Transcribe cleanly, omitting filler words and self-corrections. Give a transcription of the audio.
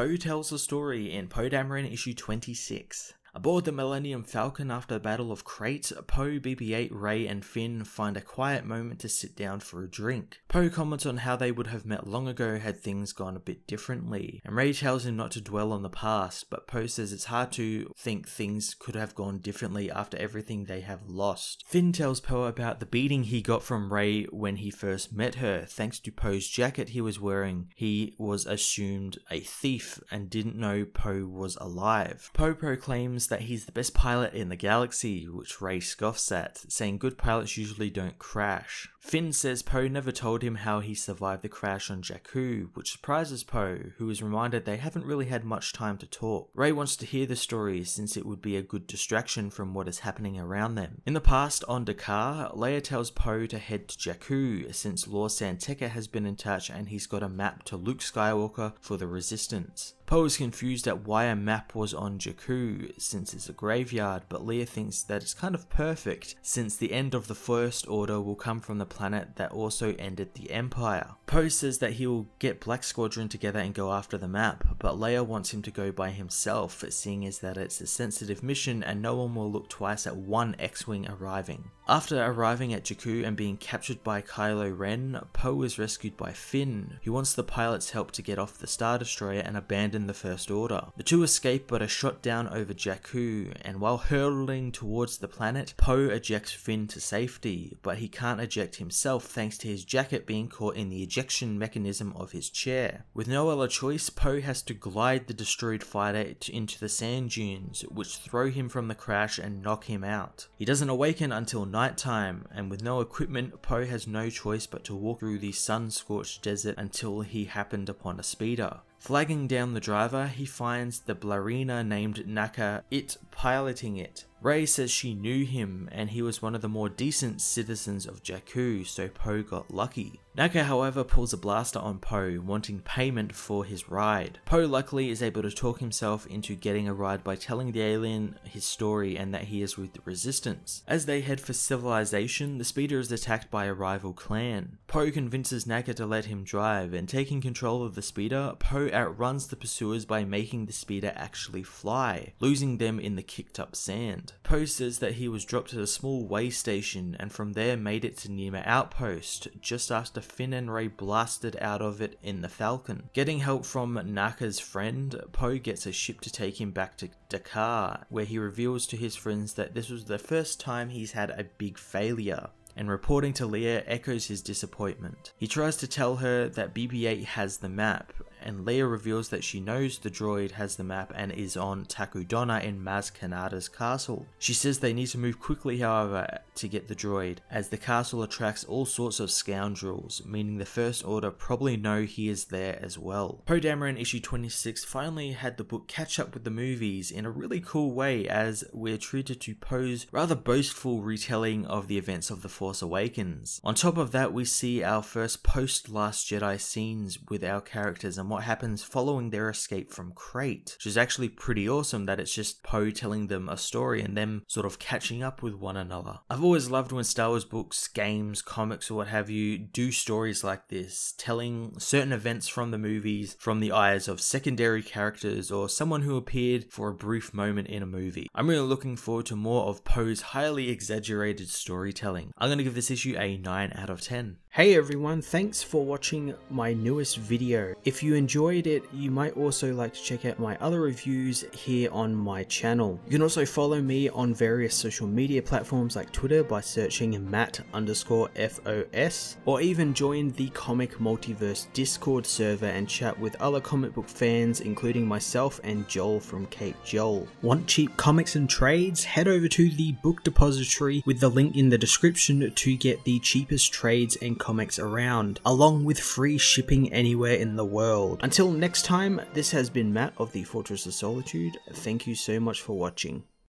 Poe tells the story in Poe Dameron issue 26. Aboard the Millennium Falcon after the Battle of Crate, Poe, BB-8, Rey, and Finn find a quiet moment to sit down for a drink. Poe comments on how they would have met long ago had things gone a bit differently, and Rey tells him not to dwell on the past, but Poe says it's hard to think things could have gone differently after everything they have lost. Finn tells Poe about the beating he got from Rey when he first met her. Thanks to Poe's jacket he was wearing, he was assumed a thief and didn't know Poe was alive. Poe proclaims that he's the best pilot in the galaxy, which Rey scoffs at, saying good pilots usually don't crash. Finn says Poe never told him how he survived the crash on Jakku, which surprises Poe, who is reminded they haven't really had much time to talk. Rey wants to hear the story since it would be a good distraction from what is happening around them. In the past, on Dakar, Leia tells Poe to head to Jakku since Lord San Tekka has been in touch and he's got a map to Luke Skywalker for the Resistance. Poe is confused at why a map was on Jakku since it's a graveyard, but Leia thinks that it's kind of perfect since the end of the First Order will come from the planet that also ended the Empire. Poe says that he will get Black Squadron together and go after the map, but Leia wants him to go by himself, seeing as that it's a sensitive mission and no one will look twice at one X-Wing arriving. After arriving at Jakku and being captured by Kylo Ren, Poe is rescued by Finn, who wants the pilot's help to get off the Star Destroyer and abandon the First Order. The two escape but are shot down over Jakku, and while hurtling towards the planet, Poe ejects Finn to safety, but he can't eject himself thanks to his jacket being caught in the ejection mechanism of his chair. With no other choice, Poe has to glide the destroyed fighter into the sand dunes, which throw him from the crash and knock him out. He doesn't awaken until nighttime, and with no equipment, Poe has no choice but to walk through the sun-scorched desert until he happened upon a speeder. Flagging down the driver, he finds the Blarina named Naka piloting it. Rey says she knew him and he was one of the more decent citizens of Jakku, so Poe got lucky. Naka, however, pulls a blaster on Poe, wanting payment for his ride. Poe luckily is able to talk himself into getting a ride by telling the alien his story and that he is with the Resistance. As they head for civilization, the speeder is attacked by a rival clan. Poe convinces Naka to let him drive, and taking control of the speeder, Poe outruns the pursuers by making the speeder actually fly, losing them in the kicked up sand. Poe says that he was dropped at a small way station and from there made it to Nima Outpost just after Finn and Rey blasted out of it in the Falcon. Getting help from Naka's friend, Poe gets a ship to take him back to Dakar, where he reveals to his friends that this was the first time he's had a big failure, and reporting to Leia echoes his disappointment. He tries to tell her that BB-8 has the map, and Leia reveals that she knows the droid has the map and is on Takodana in Maz Kanata's castle. She says they need to move quickly, however, to get the droid, as the castle attracts all sorts of scoundrels, meaning the First Order probably know he is there as well. Poe Dameron issue 26 finally had the book catch up with the movies in a really cool way, as we're treated to Poe's rather boastful retelling of the events of The Force Awakens. On top of that, we see our first post-Last Jedi scenes with our characters and what happens following their escape from Crate, which is actually pretty awesome that it's just Poe telling them a story and them sort of catching up with one another. I've always loved when Star Wars books, games, comics or what have you do stories like this, telling certain events from the movies from the eyes of secondary characters or someone who appeared for a brief moment in a movie. I'm really looking forward to more of Poe's highly exaggerated storytelling. I'm going to give this issue a 9 out of 10. Hey everyone, thanks for watching my newest video. If you enjoyed it, you might also like to check out my other reviews here on my channel. You can also follow me on various social media platforms like Twitter by searching Matt_FOS, or even join the Comic Multiverse Discord server and chat with other comic book fans, including myself and Joel from Cape Joel. Want cheap comics and trades? Head over to the book depository with the link in the description to get the cheapest trades and comics around, along with free shipping anywhere in the world. Until next time, this has been Matt of the Fortress of Solitude. Thank you so much for watching.